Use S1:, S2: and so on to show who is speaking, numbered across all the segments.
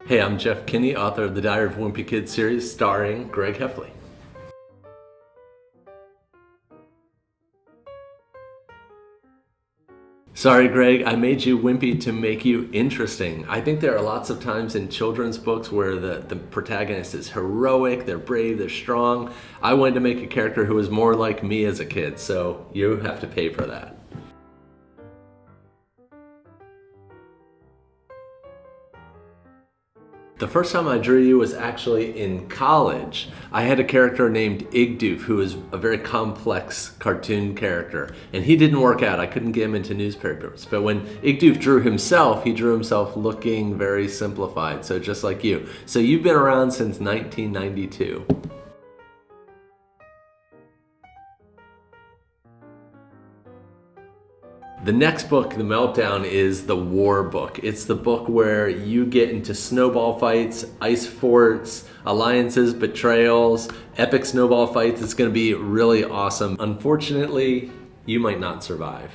S1: Hey, I'm Jeff Kinney, author of the Diary of Wimpy Kid series starring Greg Heffley. Sorry, Greg, I made you wimpy to make you interesting. I think there are lots of times in children's books where the protagonist is heroic, they're brave, they're strong. I wanted to make a character who was more like me as a kid, so you have to pay for that. The first time I drew you was actually in college. I had a character named Igdoof who was a very complex cartoon character, and he didn't work out. I couldn't get him into newspapers. But when Igdoof drew himself, he drew himself looking very simplified, so just like you. So you've been around since 1992. The next book, The Meltdown, is the war book. It's the book where you get into snowball fights, ice forts, alliances, betrayals, epic snowball fights. It's going to be really awesome. Unfortunately, you might not survive.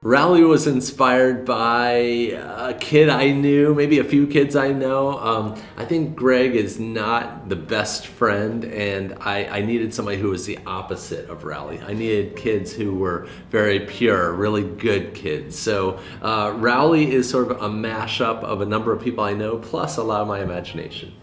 S1: Rowley was inspired by a kid I knew, maybe a few kids I know. I think Greg is not the best friend, and I needed somebody who was the opposite of Rowley. I needed kids who were very pure, really good kids. So Rowley is sort of a mashup of a number of people I know, plus a lot of my imagination.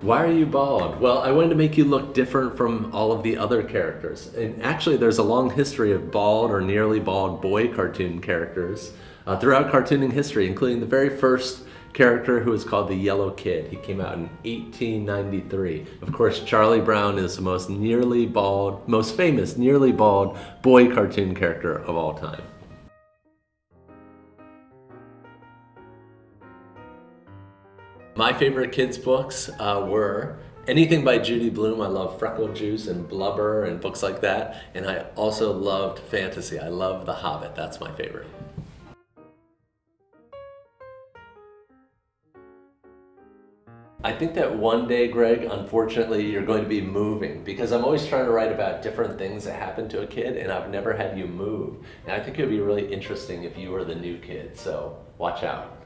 S1: Why are you bald? Well, I wanted to make you look different from all of the other characters. And actually, there's a long history of bald or nearly bald boy cartoon characters throughout cartooning history, including the very first character who was called the Yellow Kid. He came out in 1893. Of course, Charlie Brown is the most famous nearly bald boy cartoon character of all time. My favorite kids' books were anything by Judy Blume. I love Freckle Juice and Blubber and books like that. And I also loved fantasy. I love The Hobbit. That's my favorite. I think that one day, Greg, unfortunately, you're going to be moving, because I'm always trying to write about different things that happen to a kid, and I've never had you move. And I think it would be really interesting if you were the new kid, so watch out.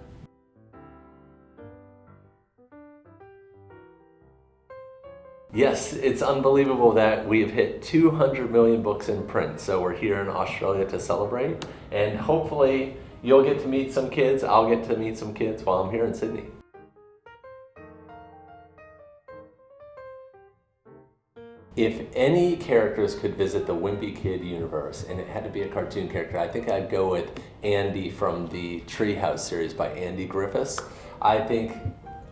S1: Yes, it's unbelievable that we have hit 200 million books in print, so we're here in Australia to celebrate, and hopefully you'll get to meet some kids, I'll get to meet some kids while I'm here in Sydney. If any characters could visit the Wimpy Kid universe, and it had to be a cartoon character, I think I'd go with Andy from the Treehouse series by Andy Griffiths.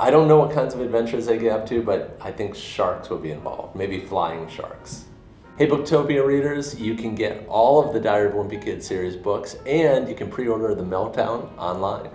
S1: I don't know what kinds of adventures they get up to, but I think sharks will be involved, maybe flying sharks. Hey, Booktopia readers, you can get all of the Diary of Wimpy Kid series books, and you can pre-order The Meltdown online.